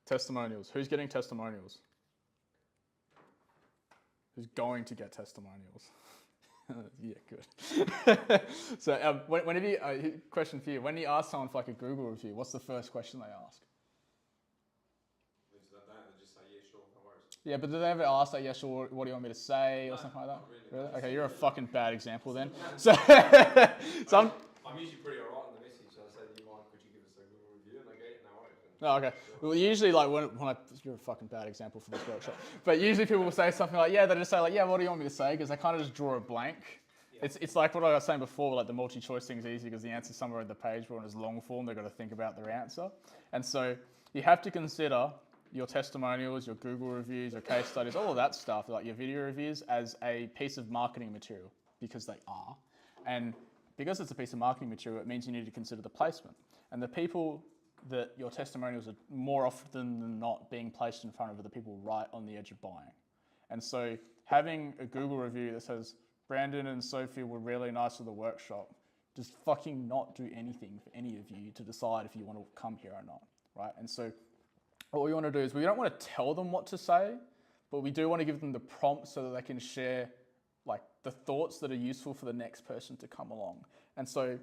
Testimonials. Who's getting testimonials? Who's going to get testimonials? Yeah, good. So whenever you, question for you, when you ask someone for like a Google review, what's the first question they ask? They just say, yeah, sure, no worries. Yeah, but do they ever ask like, yeah, sure, what do you want me to say or something like that? Really? Okay, you're a fucking bad example then. So, I'm usually pretty alright in the message. I say, do you mind, could you give us a Google review? And they go, yeah, no worries. Oh, okay. Well, usually, like, you're a fucking bad example for this workshop. But usually people will say something like, yeah, they just say, like, yeah, what do you want me to say? Because they kind of just draw a blank. Yeah. It's like what I was saying before, like the multi-choice thing's easy because the answer's somewhere in the page, but when it's long form, they've got to think about their answer. And so you have to consider your testimonials, your Google reviews, your case studies, all of that stuff, like your video reviews, as a piece of marketing material, because they are. And because it's a piece of marketing material, it means you need to consider the placement. And the people that your testimonials are more often than not being placed in front of are the people right on the edge of buying. And so having a Google review that says, Brandon and Sophie were really nice at the workshop, just fucking not do anything for any of you to decide if you want to come here or not, right? And so what we want to do is we don't want to tell them what to say, but we do want to give them the prompts so that they can share like the thoughts that are useful for the next person to come along. And so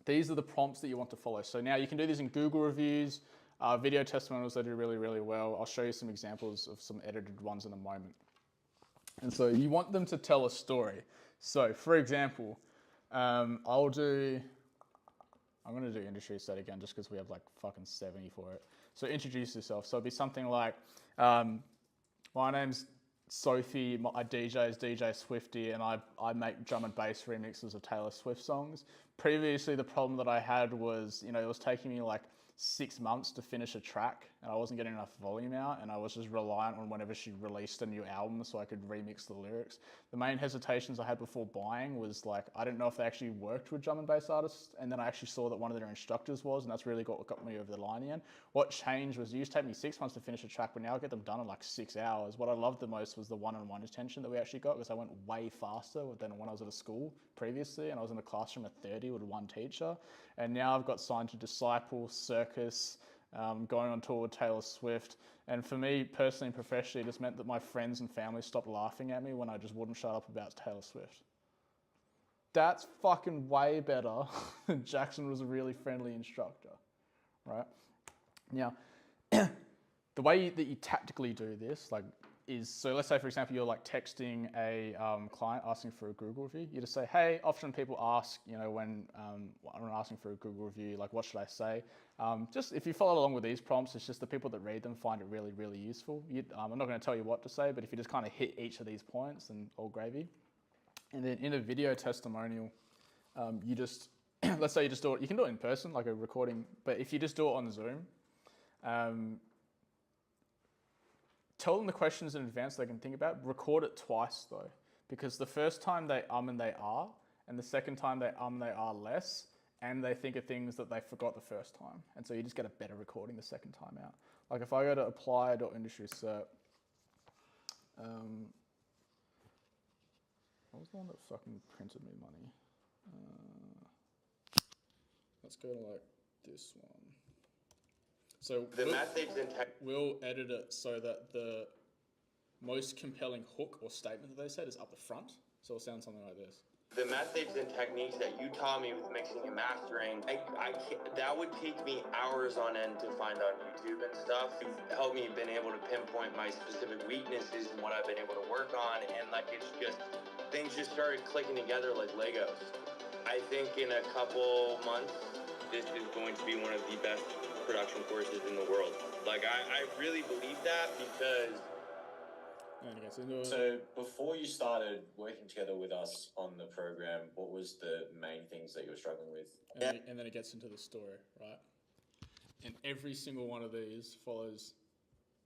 these are the prompts that you want to follow. So now you can do these in Google reviews, video testimonials, they do really, really well. I'll show you some examples of some edited ones in a moment. And so you want them to tell a story. So for example, I'm going to do industry set again just because we have like fucking 70 for it. So introduce yourself. So it'd be something like, my name's Sophie, I DJ as DJ Swifty, and I make drum and bass remixes of Taylor Swift songs. Previously, the problem that I had was, it was taking me like 6 months to finish a track, and I wasn't getting enough volume out, and I was just reliant on whenever she released a new album so I could remix the lyrics. The main hesitations I had before buying was like, I didn't know if they actually worked with drum and bass artists, and then I actually saw that one of their instructors was, and that's really what got me over the line in the end. What changed was it used to take me 6 months to finish a track, but now I get them done in like 6 hours. What I loved the most was the one-on-one attention that we actually got, because I went way faster than when I was at a school previously, and I was in a classroom of 30 with one teacher. And now I've got signed to Disciple, Circus, going on tour with Taylor Swift. And for me, personally and professionally, it just meant that my friends and family stopped laughing at me when I just wouldn't shut up about Taylor Swift. That's fucking way better than Jackson was a really friendly instructor, right? Now, the way that you tactically do this, is, so let's say, for example, you're like texting a client asking for a Google review. You just say, hey, often people ask, when I'm asking for a Google review, like, what should I say? Just if you follow along with these prompts, it's just the people that read them find it really, really useful. I'm not going to tell you what to say, but if you just kind of hit each of these points, then all gravy. And then in a video testimonial, you just, let's say you just do it, you can do it in person, like a recording, but if you just do it on Zoom, tell them the questions in advance they can think about. Record it twice though, because the first time they and they are, and the second time they are less, and they think of things that they forgot the first time. And so you just get a better recording the second time out. Like if I go to apply.industry cert, what was the one that fucking printed me money? Let's go to like this one. So we'll edit it so that the most compelling hook or statement that they said is up the front. So it'll sound something like this. The methods and techniques that you taught me with mixing and mastering, that would take me hours on end to find on YouTube and stuff. It's helped me been able to pinpoint my specific weaknesses and what I've been able to work on, and it's just, things just started clicking together like Legos. I think in a couple months, this is going to be one of the best production courses in the world. I really believe that because... So before you started working together with us on the program, what was the main things that you were struggling with? And then it gets into the story, right? And every single one of these follows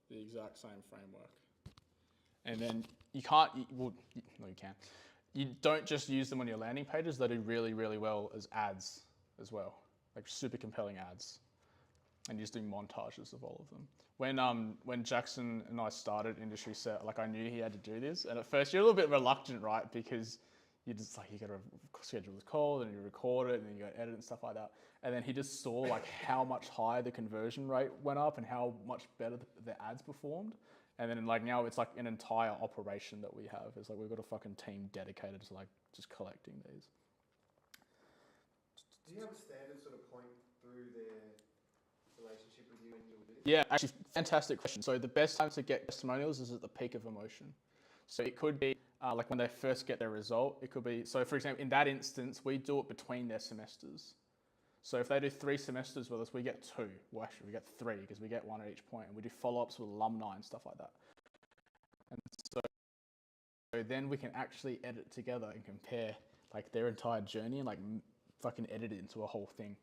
the exact same framework. And then you can't, no you can. You don't just use them on your landing pages, they do really, really well as ads as well. Like super compelling ads. And just doing montages of all of them. When Jackson and I started Industry Set, I knew he had to do this. And at first you're a little bit reluctant, right? Because you just like, you got to schedule this call and you record it and then you got to edit and stuff like that. And then he just saw like how much higher the conversion rate went up and how much better the ads performed. And then like now it's like an entire operation that we have. It's like we've got a fucking team dedicated to like just collecting these. Do you have a standard sort of point through their relationship with you when you're with? Yeah, actually, fantastic question. So the best time to get testimonials is at the peak of emotion. So it could be like when they first get their result. It could be, so for example, in that instance, we do it between their semesters. So if they do 3 semesters with us, we get 2. Well, actually, we get 3 because we get 1 at each point, and we do follow-ups with alumni and stuff like that. And so then we can actually edit together and compare like their entire journey and like fucking edit it into a whole thing.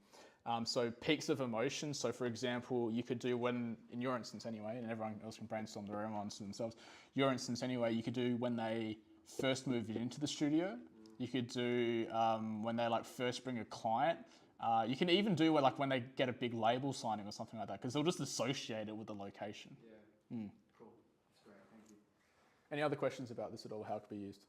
So peaks of emotion. So for example, you could do when, in your instance anyway, and everyone else can brainstorm their own ones themselves. Your instance anyway, you could do when they first moved into the studio. You could do when they like first bring a client. You can even do like when they get a big label signing or something like that, because they'll just associate it with the location. Yeah. Cool. That's great. Thank you. Any other questions about this at all? How it could be used?